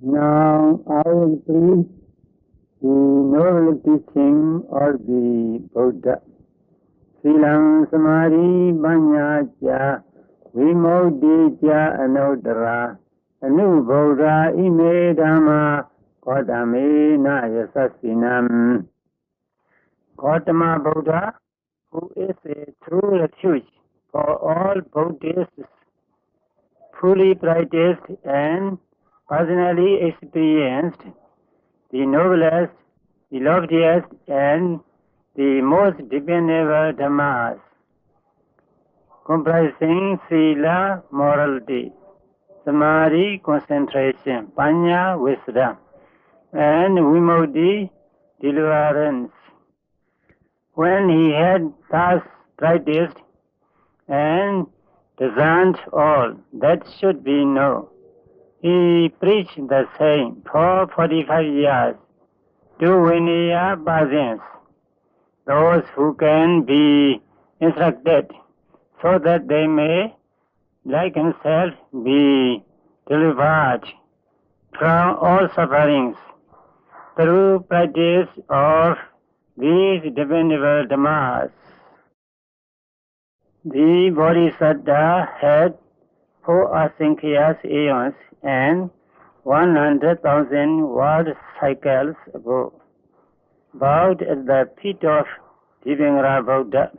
Now I will preach the noble teaching of the Buddha. Silang Samadhi Banyacha Vimodija Anodara Anuboda Ime Dhamma Gautame Nayasasinam. Gautama Buddha, who is a true refuge for all Buddhists, fully practiced and personally experienced, the noblest, the loftiest, and the most dependable dhammas, comprising sila, morality, samadhi, concentration, panya, wisdom, and vimukti, deliverance. When he had thus practiced and discerned all that should be known, he preached the same for 45 years to Vinaya persons, those who can be instructed, so that they may, like himself, be delivered from all sufferings through practice of these dependable dhammas. The Bodhisattva had 4 asankhya aeons and 100,000 world cycles ago, bowed at the feet of Venerable Buddha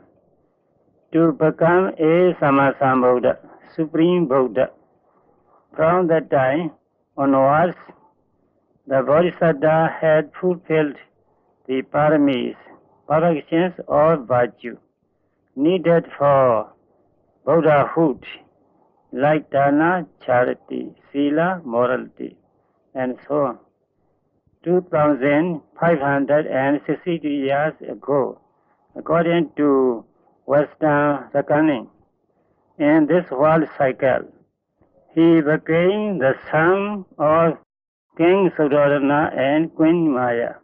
to become a Sammasambuddha, Supreme Buddha. From that time onwards, the Bodhisattva had fulfilled the paramis, perfections of virtue, needed for Buddhahood, like dana, charity, sila, morality, and so on. 2,562 years ago, according to Western reckoning, in this world cycle, he became the son of King Suddhodana and Queen Maya.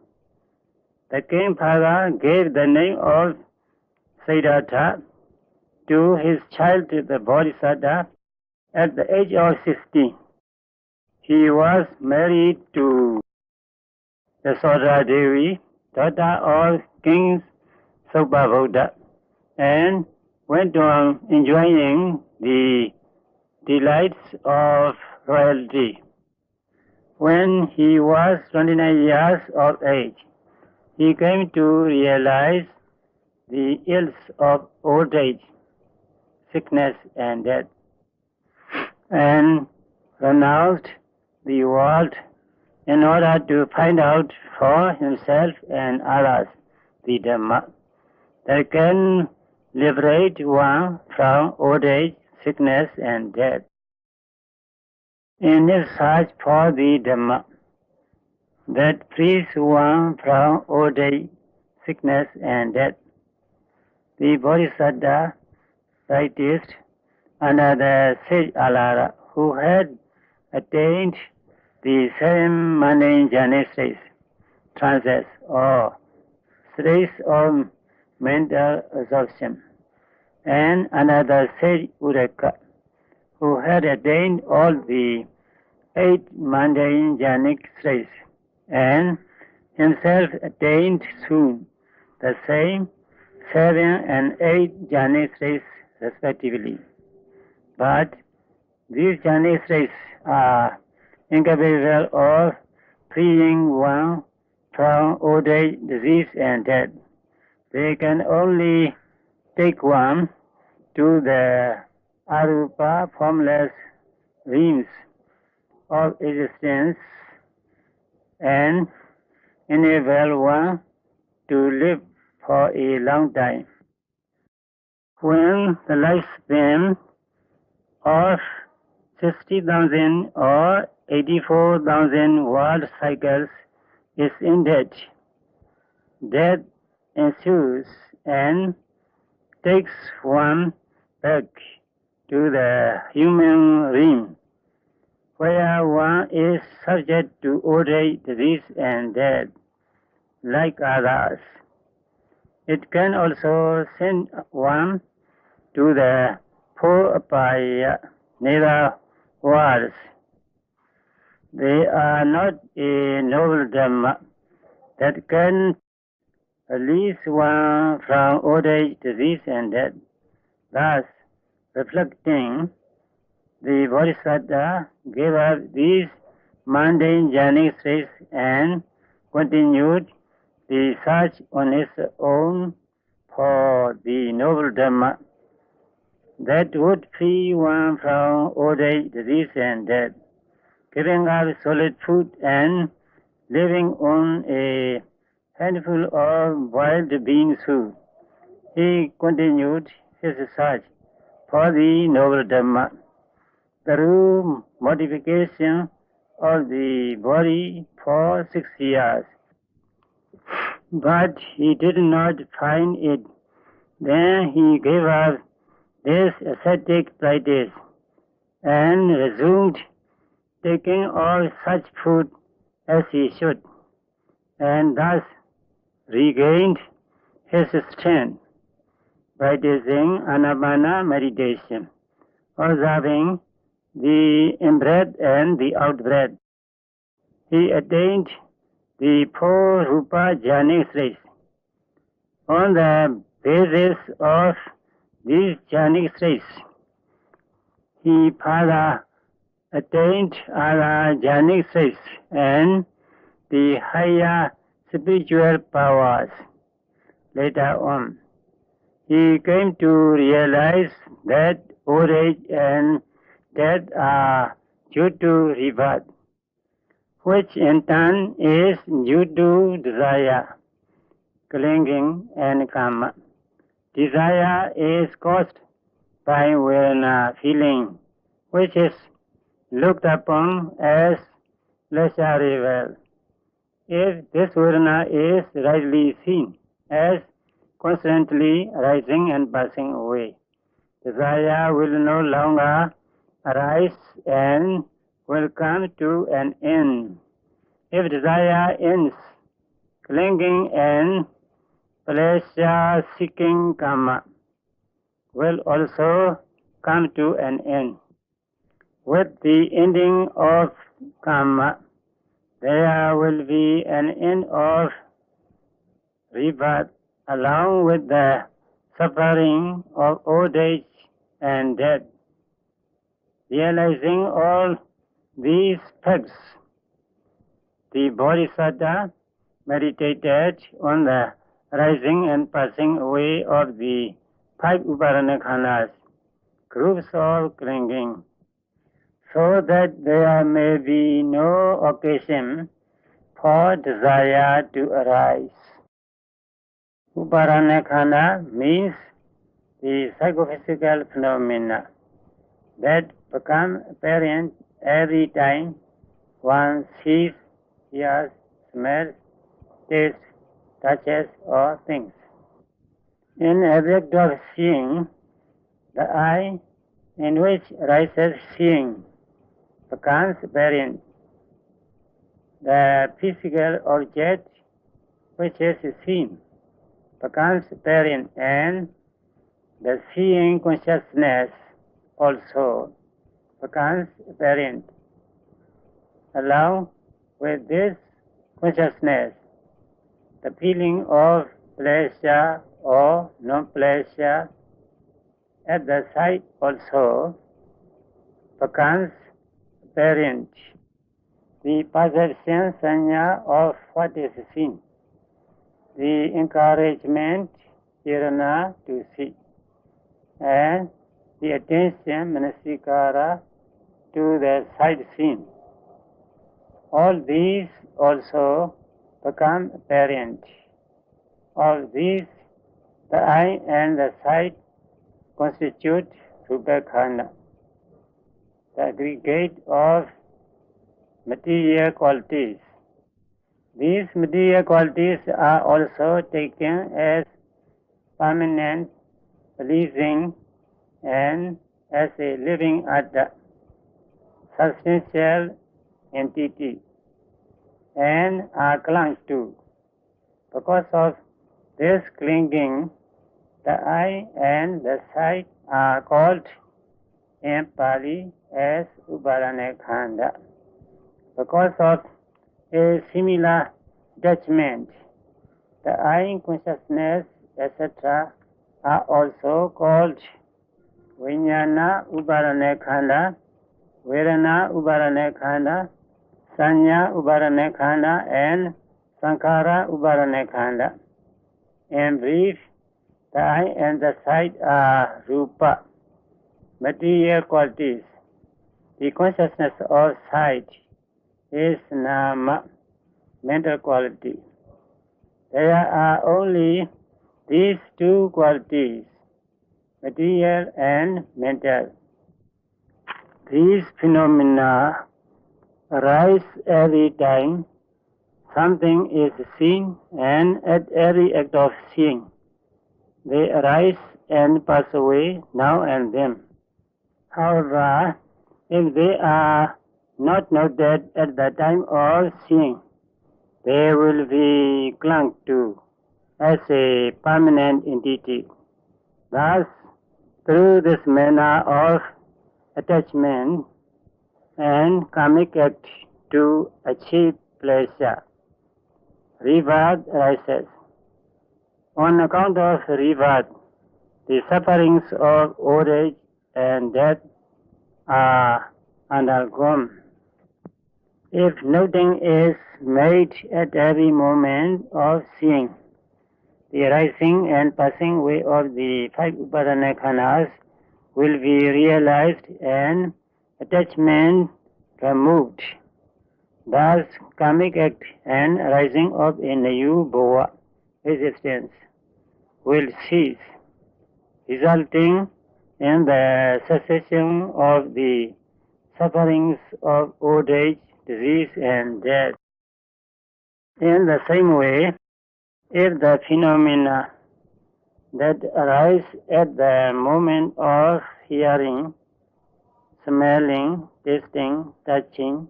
The king father gave the name of Sayadaw to his child, the Bodhisattva, at the age of 16. He was married to Yashoda Devi, daughter of King Buddha, and went on enjoying the delights of royalty. When he was 29 years of age, he came to realize the ills of old age, sickness, and death, and renounced the world in order to find out for himself and others the Dhamma that can liberate one from old age, sickness, and death. In his search for the Dhamma that frees one from old age, sickness, and death, the Bodhisattva practiced under the sage Alara, who had attained the 7 mundane jhana states, trances, or states of mental absorption, and another sage Udaka, who had attained all the 8 mundane jhanic states, and himself attained soon the same 7 and 8 jhanic states respectively. But these jhanic states are incapable of freeing one from old age, disease, and death. They can only take one to the arupa, formless realms of existence and enable one to live for a long time. When the lifespan of 60,000 or 84,000 world cycles is ended, death ensues and takes one back to the human realm, where one is subject to old age, disease, and death, like others. It can also send one to the 4 upaya nether worlds, They are not a noble Dhamma that can release one from old age, disease, and death. Thus, reflecting, the Bodhisattva gave up these mundane journey states and continued the search on his own for the noble Dhamma that would free one from old age, disease, and death. Giving up solid food and living on a handful of boiled bean soup, he continued his search for the noble Dhamma through modification of the body for 6 years. But he did not find it. Then he gave up this ascetic practice and resumed taking all such food as he should, and thus regained his strength, practicing anapana meditation, observing the in-breath and the out-breath. He attained the 4 Rupa jhana states. On the basis of these jhana states, he further attained other jhana states and the higher spiritual powers. Later on, he came to realize that old age and death are due to rebirth, which in turn is due to desire, clinging, and karma. Desire is caused by Vedana feeling, which is looked upon as pleasurable. If this Vedana is rightly seen as constantly arising and passing away, desire will no longer arise and will come to an end. If desire ends, clinging and pleasure-seeking karma will also come to an end. With the ending of karma, there will be an end of rebirth along with the suffering of old age and death. Realizing all these facts, the Bodhisattva meditated on the rising and passing away of the 5 uparana khanas, groups of clinging, so that there may be no occasion for desire to arise. Uparana khana means the psychophysical phenomena that become apparent every time one sees, hears, smells, tastes, touches, or thinks. In object of seeing, the eye in which arises seeing becomes apparent. The physical object which is seen becomes apparent, and the seeing consciousness also becomes apparent. Along with this consciousness, the feeling of pleasure or non-pleasure at the sight also becomes apparent. The perception sanya of what is seen, the encouragement kirana to see, and the attention manasikara to the sight seen. All these also become apparent. Of these, the eye and the sight constitute Rupa khana, the aggregate of material qualities. These material qualities are also taken as permanent, pleasing, and as a living atta, substantial entity, and are clung to. Because of this clinging, the eye and the sight are called in Pali as Uparana Khanda. because of a similar attachment. The I consciousness, etc., are also called Vijnana Uparane Khanda, Vedana Uparane Khanda, Sanya Uparane Khanda, and Sankhara Uparane Khanda. In brief, the eye and the sight are rupa, material qualities. The consciousness of sight is nama, mental quality. There are only these two qualities, material and mental. These phenomena arise every time something is seen and at every act of seeing. They arise and pass away now and then. However, if they are not noted at the time of seeing, they will be clung to as a permanent entity. Thus, through this manner of attachment and karmic act to achieve pleasure, rebirth arises. On account of rebirth, the sufferings of old age and death are undergone. If noting is made at every moment of seeing, the arising and passing away of the five upadana khandas will be realized and attachment removed. Thus, karmic act and arising of a new bhava existence will cease, resulting in the cessation of the sufferings of old age, disease, and death. In the same way, if the phenomena that arise at the moment of hearing, smelling, tasting, touching,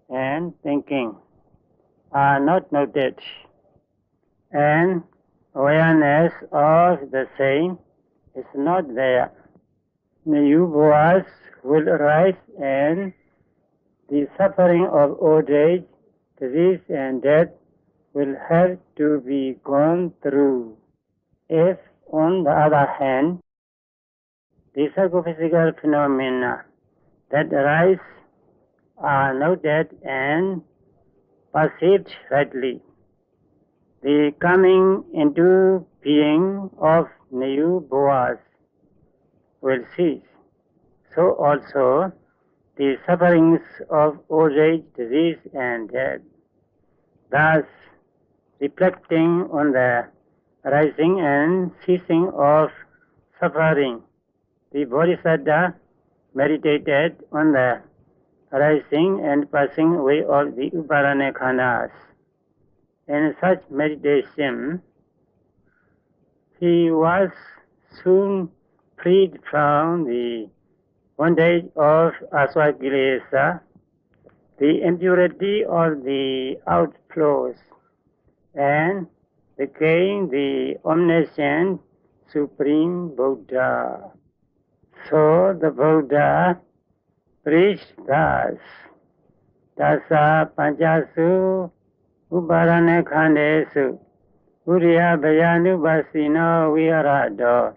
and thinking are not noted, and awareness of the same is not there, new bhavas will arise and the suffering of old age, disease, and death will have to be gone through. If, on the other hand, the psychophysical phenomena that arise are noted and perceived rightly, the coming into being of new bhavas will cease. So also the sufferings of old age, disease, and death. Thus, reflecting on the arising and ceasing of suffering, the Bodhisattva meditated on the arising and passing away of the uparane khandas. In such meditation, he was soon freed from the bondage of aswakilesa, the impurity of the outflows, and became the omniscient Supreme Buddha. So the Buddha preached thus, Tassa Panchasu Uparane Khandesu Uriya Bhayanubhasino Viharado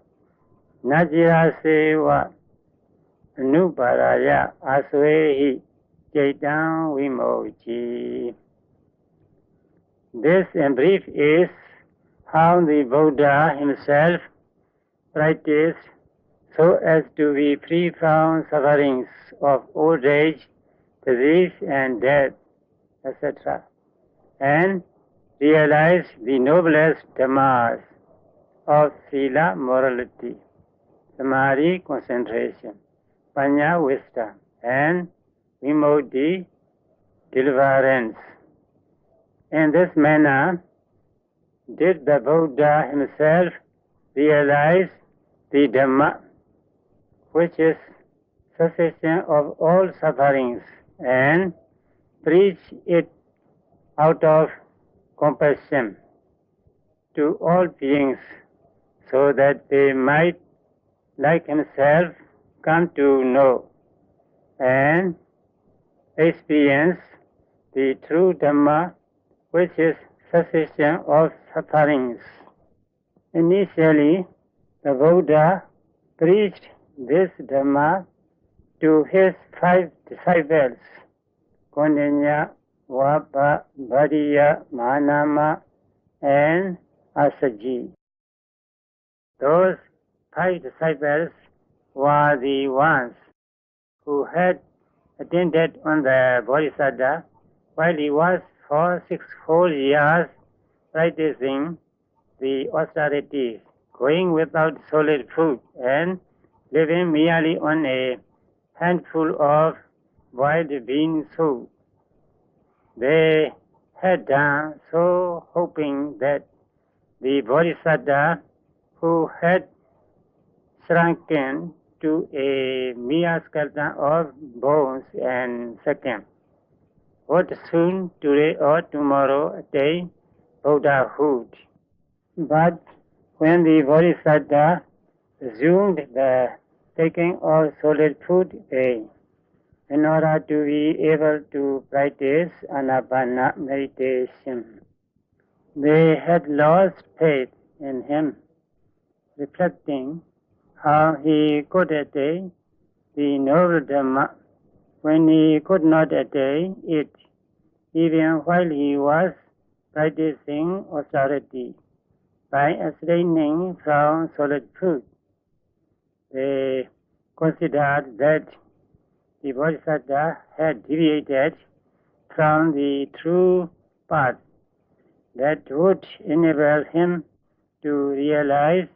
Najira Seva Anuparaya Asvehi Chaitan Vimochi. This in brief is how the Buddha himself practiced so as to be free from sufferings of old age, disease, and death, etc., and realize the noblest dhammas of sila, morality, samadhi, concentration, panya, wisdom, and vimukti, deliverance. In this manner, did the Buddha himself realize the Dhamma, which is cessation of all sufferings, and preach it out of compassion to all beings, so that they might, like himself, come to know and experience the true Dhamma, which is cessation of sufferings. Initially, the Buddha preached this Dhamma to his 5 disciples, Kondinya, Vappa, Bhariya, Mahanama, and Asaji. Those 5 disciples were the ones who had attended on the Bodhisattva while he was for 6 whole years practicing the austerities, going without solid food and living merely on a handful of boiled bean soup. They had done so hoping that the Bodhisattva, who had shrunken to a mere skeleton of bones and seconds, would soon, today or tomorrow, attain Buddhahood. But when the Bodhisattva resumed the taking of solid food again, in order to be able to practice Anapana meditation, they had lost faith in him, reflecting how he could attain the noble Dhamma when he could not attain it, even while he was practicing austerity by abstaining from solid food. They considered that the Bodhisattva had deviated from the true path that would enable him to realize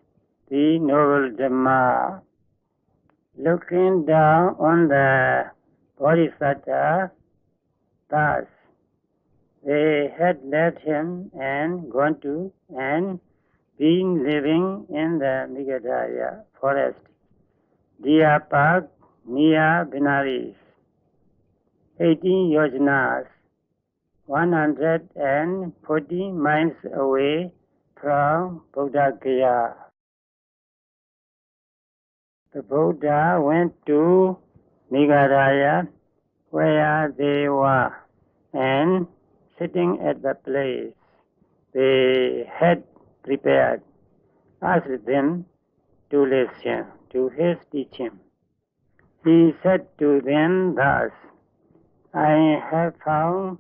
the noble Dhamma. Looking down on the Bodhisattva, thus, they had left him and gone to and been living in the Meghalaya forest, Deer Park, near Benares, 18 yojanas, 140 miles away from Bodh Gaya. The Buddha went to Meghalaya where they were, and sitting at the place they had prepared, asked them to listen to his teaching. He said to them thus, I have found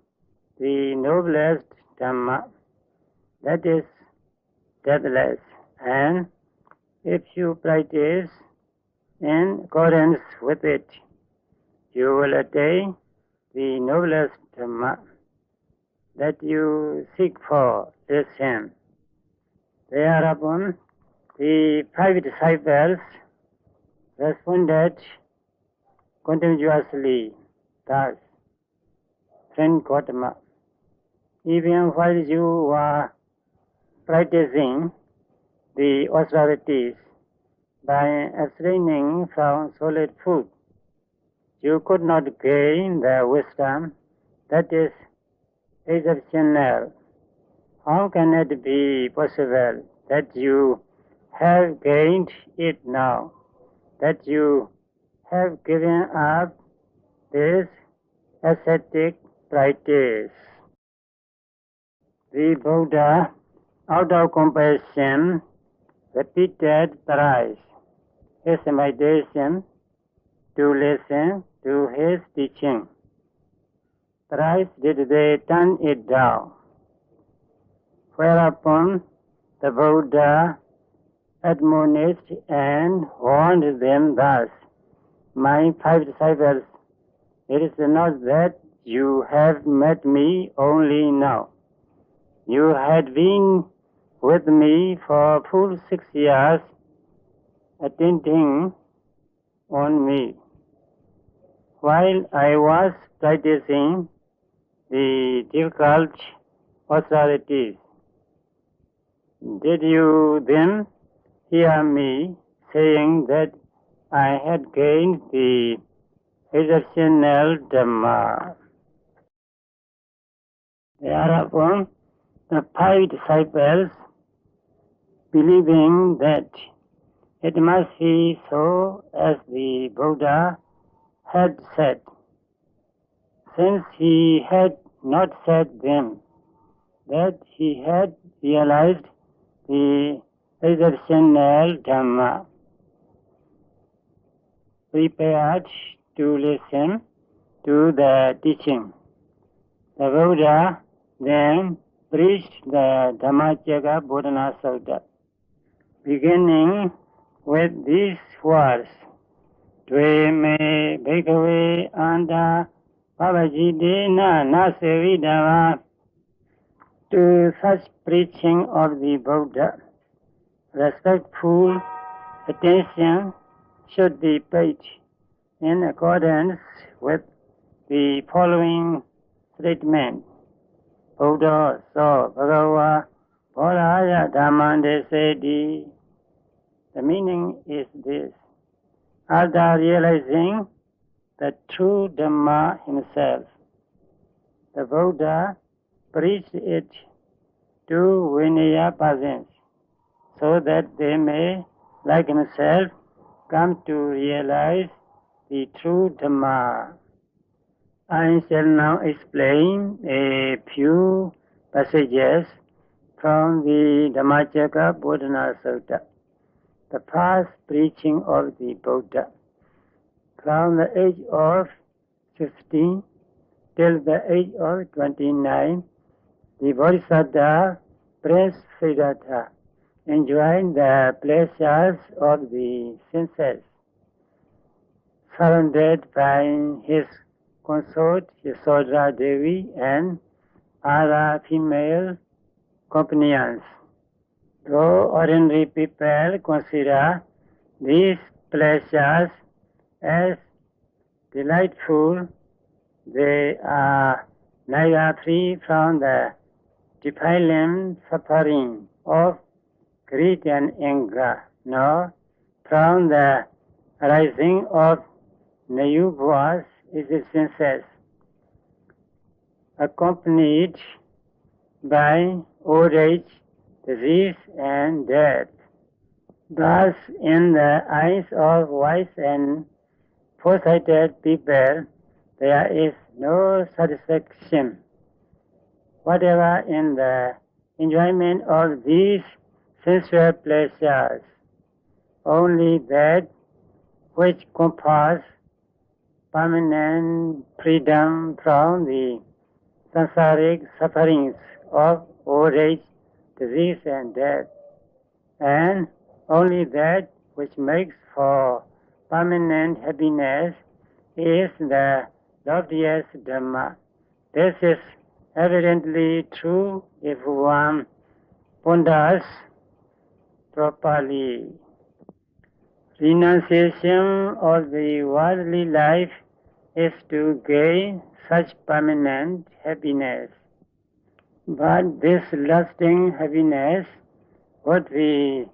the noblest Dhamma, that is deathless, and if you practice in accordance with it, you will attain the noblest Dhamma that you seek for. Listen. Thereupon, the 5 disciples responded continuously thus, Friend Gautama, even while you were practicing the austerities by abstaining from solid food, you could not gain the wisdom that is exceptional. How can it be possible that you have gained it now, that you have given up this ascetic practice? The Buddha, out of compassion, repeated thrice his invitation to listen to his teaching. Thrice did they turn it down, whereupon the Buddha admonished and warned them thus, My 5 disciples, it is not that you have met me only now. You had been with me for full 6 years, attending on me, while I was practicing the difficult austerities. Did you then hear me saying that I had gained the exceptional Dhamma? Thereupon, the 5 disciples, believing that it must be so as the Buddha had said, since he had not said then that he had realized the exceptional Dhamma, prepared to listen to the teaching. The Buddha then preached the Dhammacakka Bodhana Sutta, beginning with these words: Dve me bhikkhave anta pavajidena nasevidava. To such preaching of the Buddha, respectful attention should be paid in accordance with the following statement. Buddha so bhagava bodhaya dhammande seti. The meaning is this: after realizing the true Dhamma himself, the Buddha preached it to Vinaya persons, so that they may, like himself, come to realize the true Dhamma. I shall now explain a few passages from the Dhammacakka Bodhana Sutta, the first preaching of the Buddha. From the age of 15 till the age of 29, the Bodhisattva Prince Siddhartha enjoyed the pleasures of the senses, surrounded by his consort Yasodhara Devi and other female companions. Though ordinary people consider these pleasures as delightful, they are neither free from the defiling suffering of greed and anger, nor from the arising of nayubhas existences, accompanied by old age, disease, and death. Thus, in the eyes of wise and foresighted people, there is no satisfaction whatever in the enjoyment of these sensual pleasures. Only that which confers permanent freedom from the samsaric sufferings of old age, disease, and death, and only that which makes for permanent happiness is the loftiest Dhamma. This is evidently true if one ponders properly. Renunciation of the worldly life is to gain such permanent happiness. But this lasting happiness would be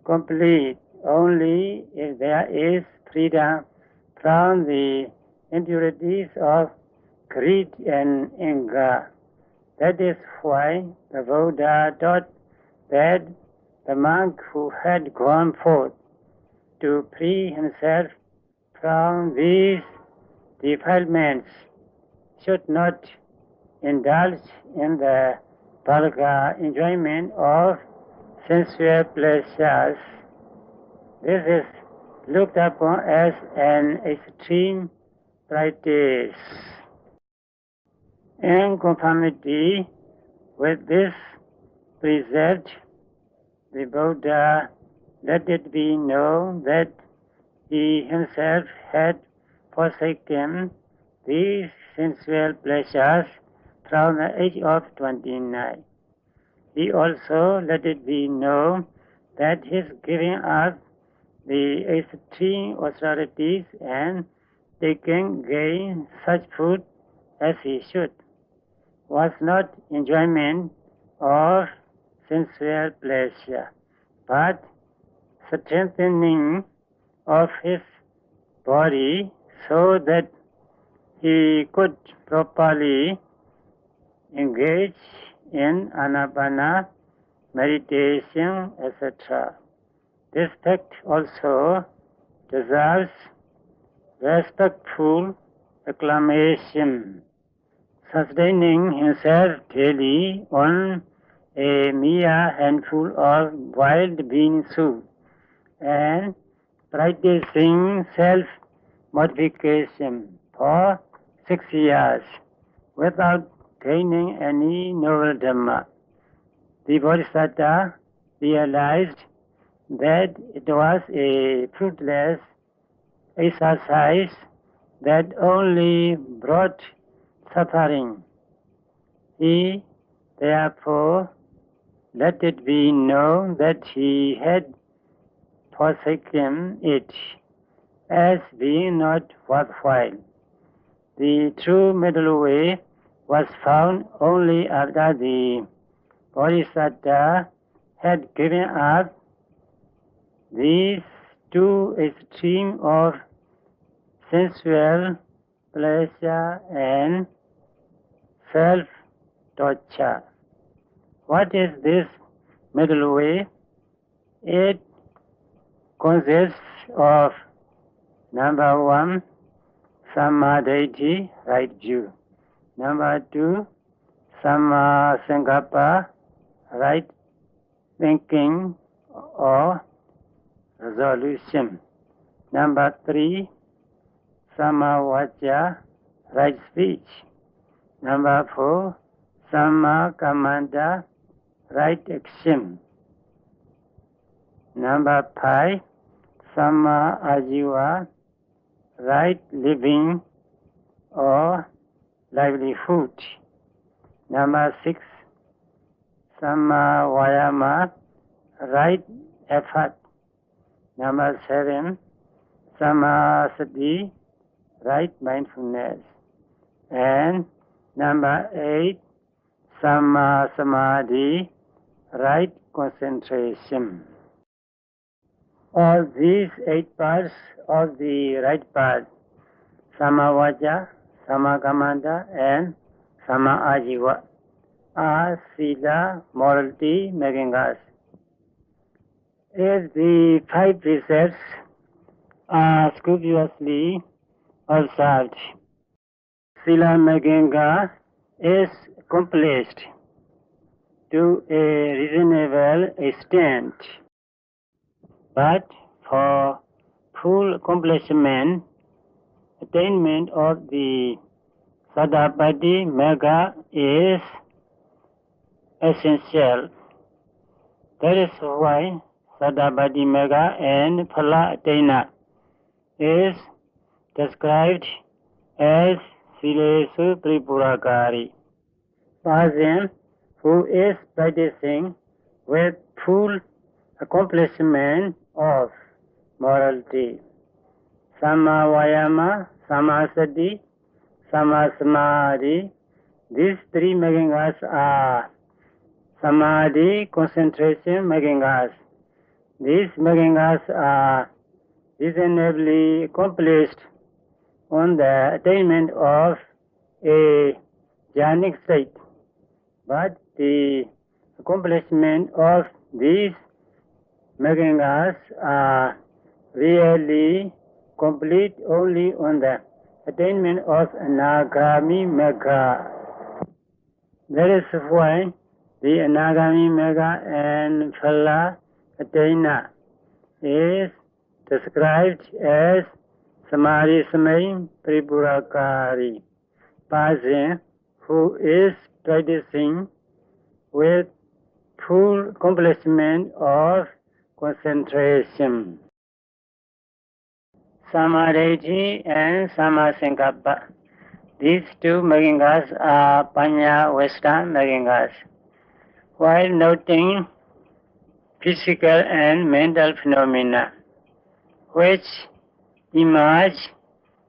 complete only if there is freedom from the impurities of greed and anger. That is why the Buddha taught that the monk who had gone forth to free himself from these defilements should not indulge in the vulgar enjoyment of sensual pleasures. This is looked upon as an extreme practice. In conformity with this precept, the Buddha let it be known that he himself had forsaken these sensual pleasures from the age of 29. He also let it be known that his giving up the extreme austerities and taking gain such food as he should was not enjoyment of sensual pleasure, but strengthening of his body so that he could properly engage in anapana, meditation, etc. This fact also deserves respectful acclamation. sustaining himself daily on a mere handful of wild bean soup and practicing self-modification for 6 years without gaining any novel Dhamma. The Bodhisattva realized that it was a fruitless exercise that only brought suffering. He therefore let it be known that he had forsaken it as being not worthwhile. The true middle way was found only after the Bodhisattva had given up these two extremes of sensual pleasure and self-torture. What is this middle way? It consists of number 1, Samadhi, right view. Number 2, Samma Sankappa, right thinking or resolution. Number 3, Samma Vacha, right speech. Number 4, Samma Kammanta, right action. Number 5, Samma Ajiva, right living or livelihood. Number 6, Samma Vayama, right effort. Number 7, Samma Sati, right mindfulness. And number 8, Samma Samadhi, right concentration. All these 8 parts of the right path, Samma Vacha, Samma Kammanta, and Samma Ajiva, are Sila, morality, making us. If the 5 precepts are scrupulously observed, Sila Maganga is accomplished to a reasonable extent. But for full accomplishment, attainment of the Sadapati Magga is essential. That is why Sadapati Magga and Phala Attaina is described as Silesu Tripurakari. Person who is practicing with full accomplishment of morality, Samma Vayama, Samma Sati, Samma Samadhi, these 3 making us are Samadhi, concentration, making us. These making us are reasonably accomplished on the attainment of a jhanic state. But the accomplishment of these making us are really complete only on the attainment of Anagami Magga. That is why the Anagami Magga and Phala Attaina is described as Samadhi Samay Tripurakari, person who is practicing with full accomplishment of concentration. Samadhi and Samma Sankappa. These 2 making us are Panya wisdom making us. While noting physical and mental phenomena which emerge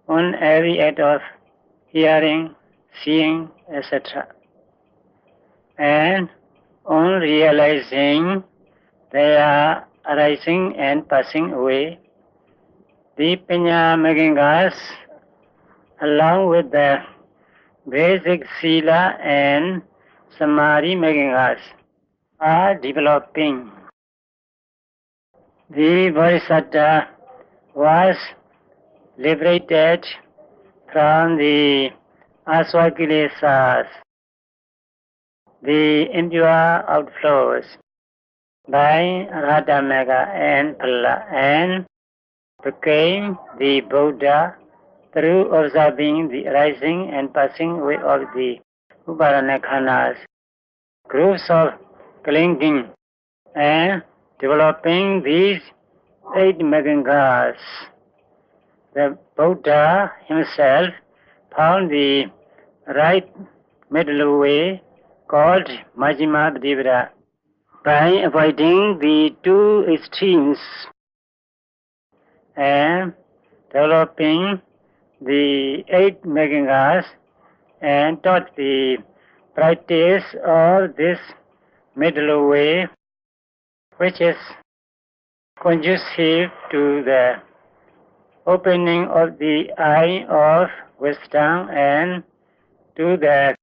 on every act of hearing, seeing, etc. and on realizing they are arising and passing away, the Panya making us, along with the basic Sila and Samadhi making us, are developing. The Bodhisattva was liberated from the aswakilesas, the impure outflows by Radhamega and Pala, and became the Buddha through observing the rising and passing away of the Upadanakhanas, groups of clinging and developing these 8 megangas. The Buddha himself found the right middle way called Majjhima Patipata by avoiding the 2 extremes and developing the 8 megangas, and taught the practice of this middle way, which is conducive to the opening of the eye of wisdom and to the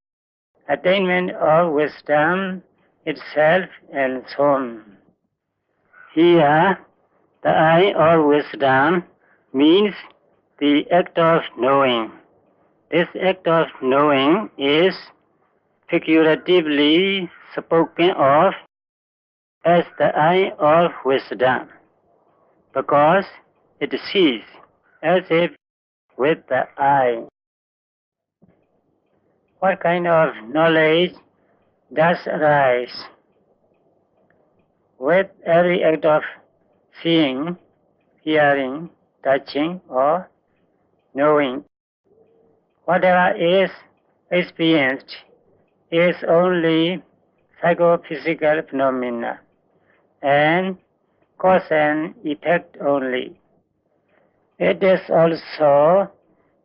attainment of wisdom itself, and so on. Here, the eye of wisdom means the act of knowing. This act of knowing is figuratively spoken of as the eye of wisdom, because it sees as if with the eye. What kind of knowledge does arise? With every act of seeing, hearing, touching, or knowing, whatever is experienced is only psychophysical phenomena and cause and effect only. It is also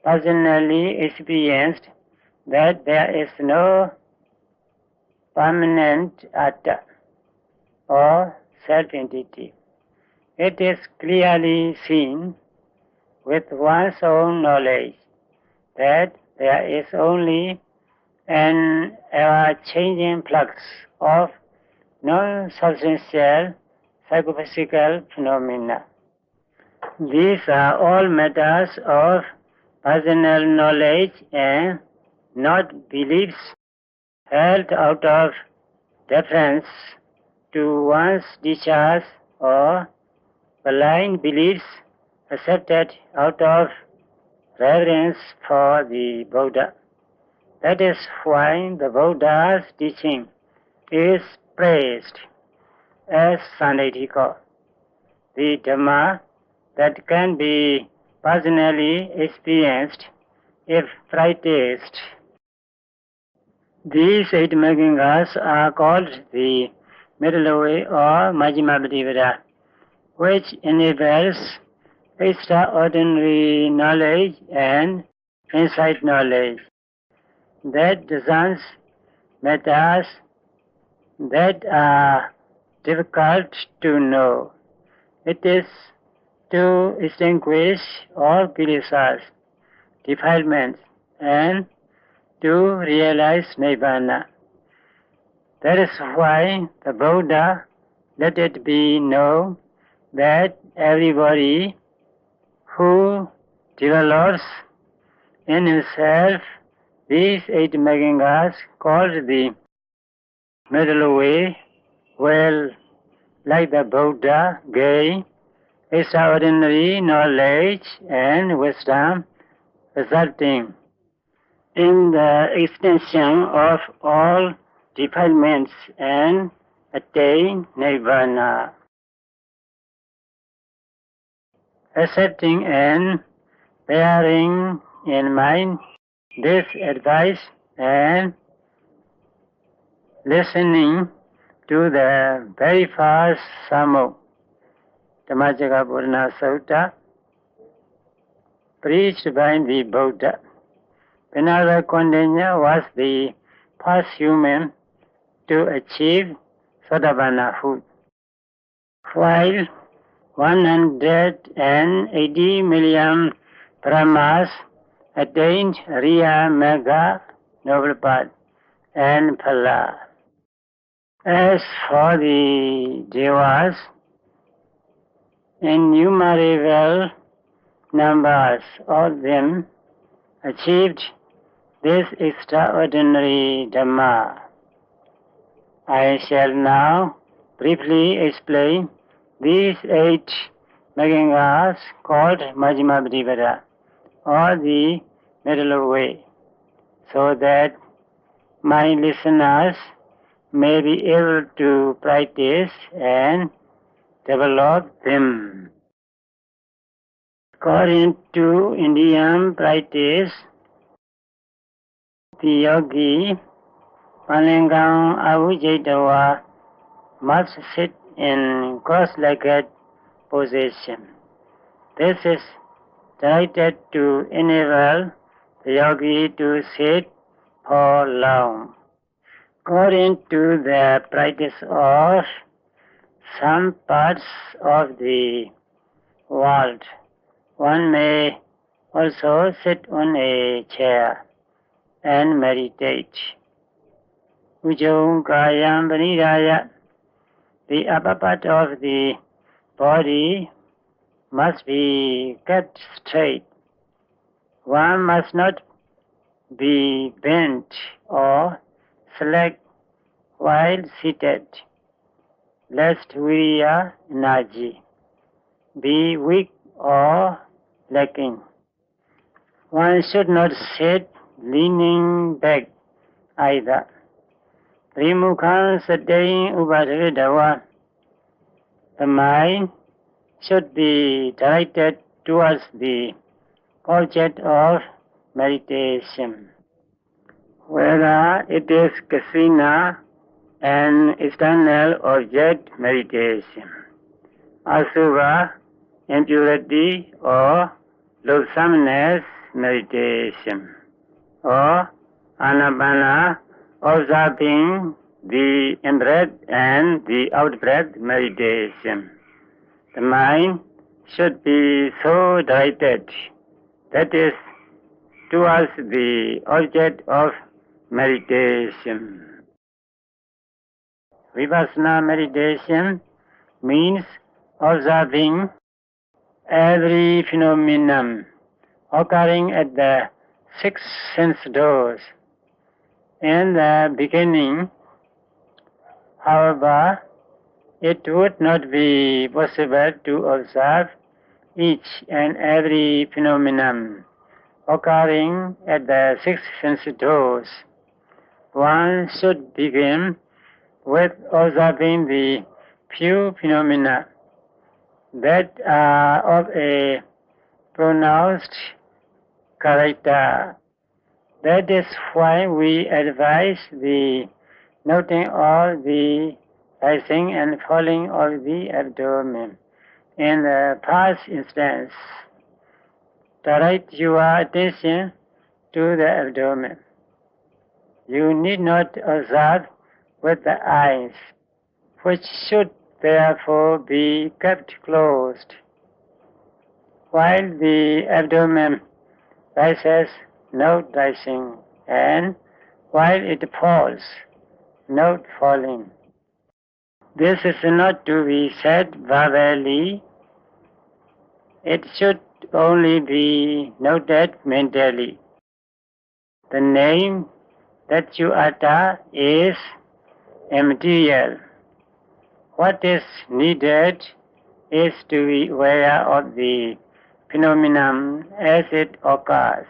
personally experienced that there is no permanent atta or self-entity. It is clearly seen with one's own knowledge that there is only an ever-changing flux of non-substantial psychophysical phenomena. These are all matters of personal knowledge and not beliefs held out of deference to one's teachers or blind beliefs accepted out of reverence for the Buddha. That is why the Buddha's teaching is praised as Sandaitika, the Dhamma that can be personally experienced if practiced. These 8 megangas are called the middle way or Majjhima Patipata, which enables extraordinary knowledge and insight knowledge that discerns matters that are difficult to know. It is to extinguish all kilesas, defilements, and to realize Nibbana. That is why the Buddha let it be known that everybody who develops in himself these 8 megangas called the middle way will, like the Buddha, gain extraordinary knowledge and wisdom, resulting in the extinction of all defilements and attain Nibbana. Accepting and bearing in mind this advice and listening to the very first Sammo, Dhammacakka Purana Sutta, preached by the Buddha. Venerable Kondinya was the first human to achieve Sotapannahood, while 180 million Brahmas attained Riya, Magga, Noble Path, and Phala. As for the Devas, innumerable numbers of them achieved this extraordinary Dhamma. I shall now briefly explain these 8 Maggangas called Majjhima Pratipada, or the middle way, so that my listeners may be able to practice and develop them. According to Indian practice, the yogi Palingam Avujjayatava must sit in cross-legged position. This is directed to enable the yogi to sit for long. According to the practice of some parts of the world, one may also sit on a chair and meditate. Ujjung Kayam Vanidaya, the upper part of the body must be kept straight. One must not be bent or slack while seated, lest virya energy be weak or lacking. One should not sit leaning back either. Trimukhan Sattvayi Upadavadawa. The mind should be directed towards the object of meditation. Whether it is kasina, an external object meditation, asura, impurity, or loathsomeness meditation, or anapana, observing the in-breath and the out-breath meditation. The mind should be so directed, that is, towards the object of meditation. Vipassana meditation means observing every phenomenon occurring at the 6 sense doors. In the beginning, however, it would not be possible to observe each and every phenomenon occurring at the 6 sense doors. One should begin with observing the few phenomena that are of a pronounced character. That is why we advise the noting of the rising and falling of the abdomen. In the first instance, direct your attention to the abdomen. You need not observe with the eyes, which should therefore be kept closed. While the abdomen rises, note rising, and while it falls, note falling. This is not to be said verbally. It should only be noted mentally. The name that you utter is immaterial. What is needed is to be aware of the phenomenon as it occurs.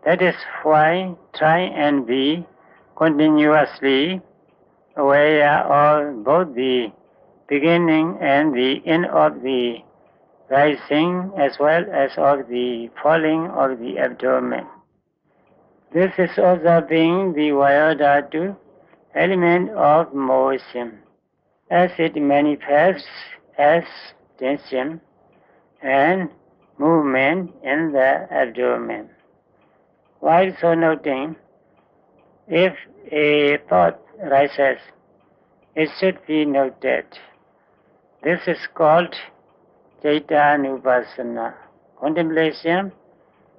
That is why try and be continuously aware of both the beginning and the end of the rising as well as of the falling of the abdomen. This is observing the Vayodhatu element of motion as it manifests as tension and movement in the abdomen. While so noting, if a thought rises, it should be noted. This is called Caitanupassana, contemplation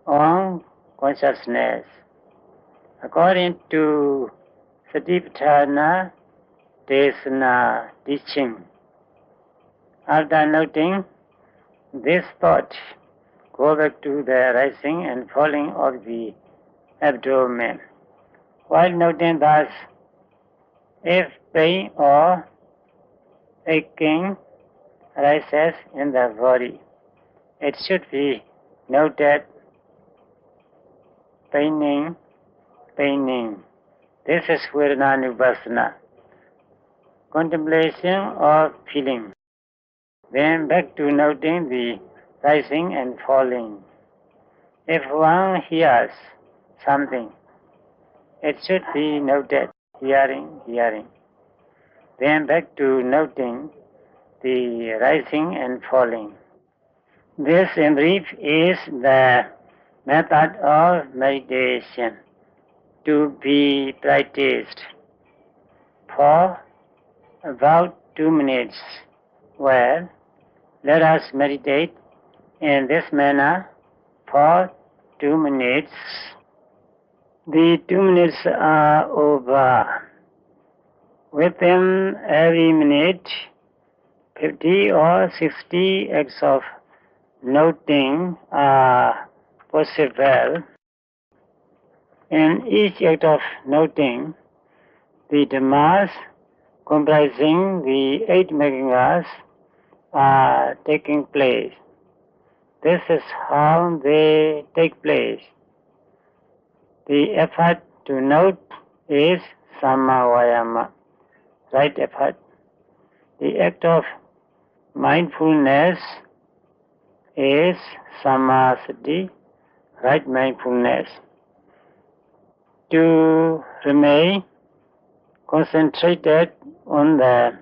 on consciousness. According to Satipatthana Desana teaching, after noting this thought, go back to the rising and falling of the abdomen. While noting thus, if pain or aching arises in the body, it should be noted paining. This is Vippassana, contemplation of feeling. Then back to noting the rising and falling. If one hears something, it should be noted, hearing. Then back to noting the rising and falling. This in brief is the method of meditation to be practiced for about 2 minutes. Well, let us meditate in this manner for 2 minutes. The 2 minutes are over. Within every minute, 50 or 60 acts of noting are possible. In each act of noting, the Dhammas comprising the 8 Megangas are taking place. This is how they take place. The effort to note is Sammavayama, right effort. The act of mindfulness is Sammasati, right mindfulness. To remain concentrated on the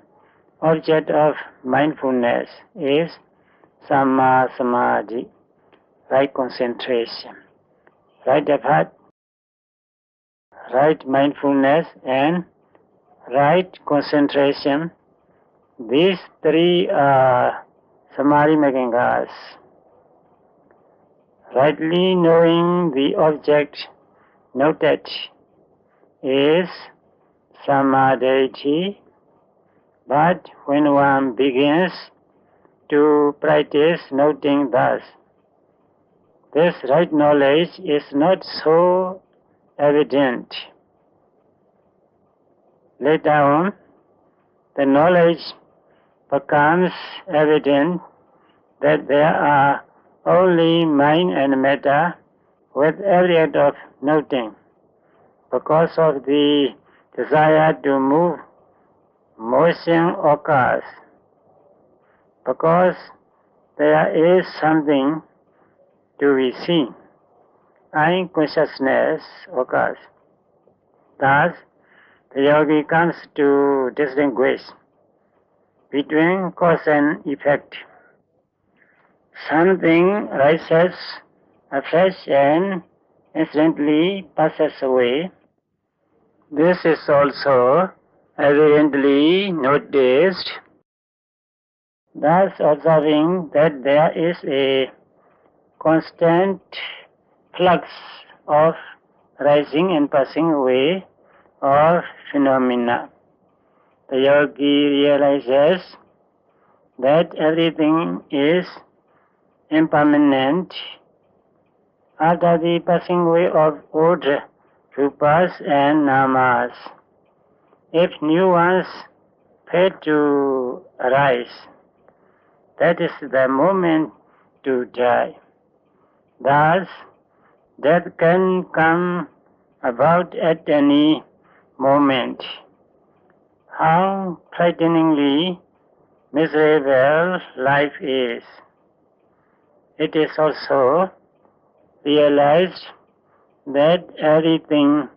object of mindfulness is Samma Samadhi, right concentration, right effort, right mindfulness and right concentration. These 3 are Samadhi Megangas. Rightly knowing the object noted is Samadhi, but when one begins to practice noting thus, this right knowledge is not so evident. Later on, the knowledge becomes evident that there are only mind and matter with every act of noting. Because of the desire to move, motion occurs. Because there is something to be seen, eye consciousness occurs. Thus, the yogi comes to distinguish between cause and effect. Something rises afresh and instantly passes away. This is also evidently noticed. Thus, observing that there is a constant flux of rising and passing away of phenomena, the yogi realizes that everything is impermanent. After the passing away of old rupas and namas, if new ones fail to arise, that is the moment to die. Thus, death can come about at any moment. How frighteningly miserable life is. It is also realized that everything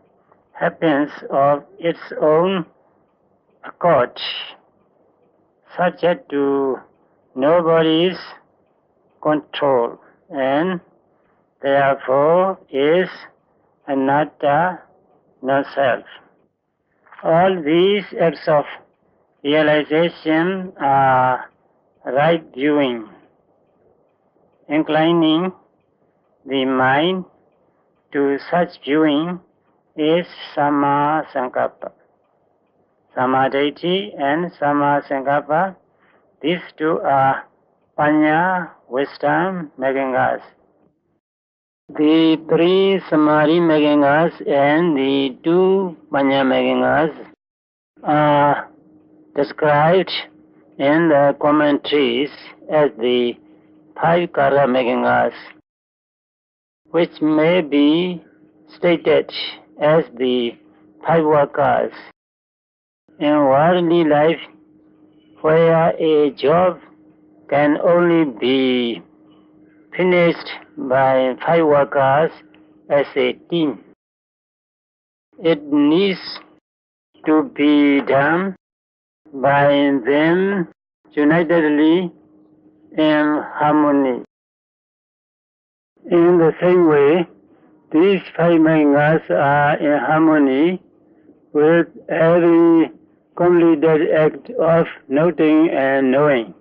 happens of its own accord, subject to nobody's control, and therefore is anatta, non-self. All these acts of realization are right viewing. Inclining the mind to such viewing is Samma Sankappa. Samadhi and Samma Sankappa, these 2 are Panya, wisdom, Megangas. The three samadhi making us and the two panya making us are described in the commentaries as the five karma making us, which may be stated as the five workers. In worldly life, where a job can only be finished by five workers as a team, it needs to be done by them unitedly in harmony. In the same way, these five mangas are in harmony with every completed act of noting and knowing.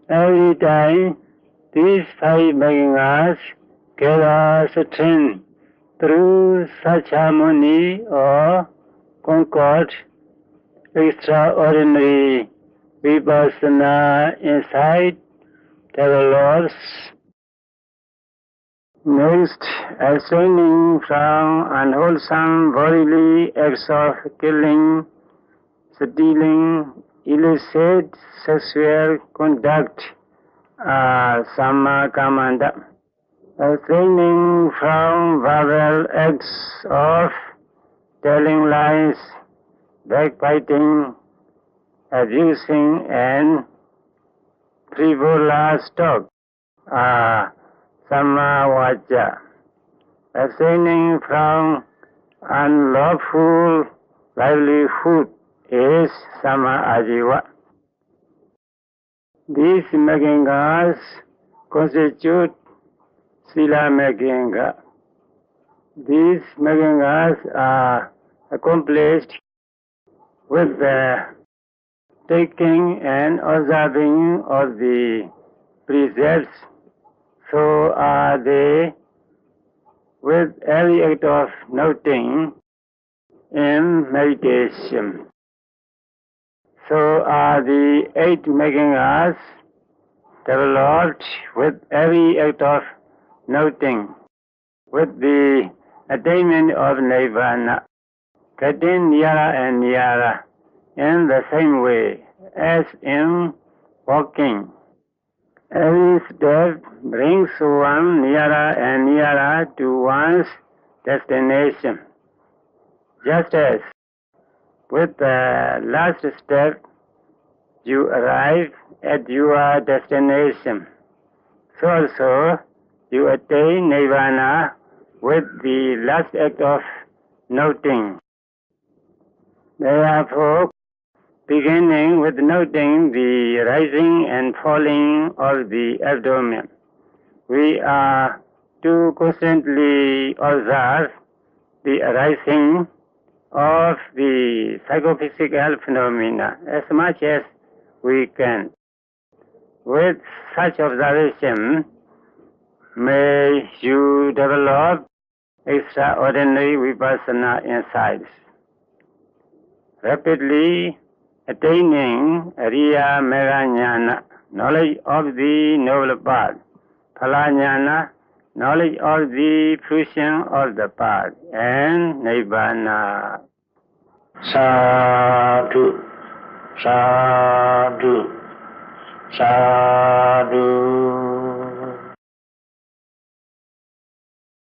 Every time these five mangas gather strength through such harmony or concord, extraordinary Vippassana insight develops. Next, abstaining from unwholesome bodily acts of killing, stealing, illicit sexual conduct, samma kamanda. Abstaining from verbal acts of telling lies, backbiting, abusing, and frivolous talk, samma vaca. Abstaining from unlawful livelihood is samma ajiva. These magingas constitute sila maginga. These magingas are accomplished with the taking and observing of the precepts. So are they with every act of noting in meditation. So are the eight making us developed with every act of noting, with the attainment of Nirvana, getting nearer and nearer in the same way as in walking. Every step brings one nearer and nearer to one's destination. Just as with the last step you arrive at your destination, so also you attain Nirvana with the last act of noting. Therefore, beginning with noting the rising and falling of the abdomen, we are to constantly observe the arising of the psychophysical phenomena as much as we can. With such observation, may you develop extraordinary Vipassana insights, rapidly attaining Ariya Mega Jnana, knowledge of the noble path, Phala Jnana, knowledge of the fruition of the path, and Nibbana. Sadhu, sadhu, sadhu.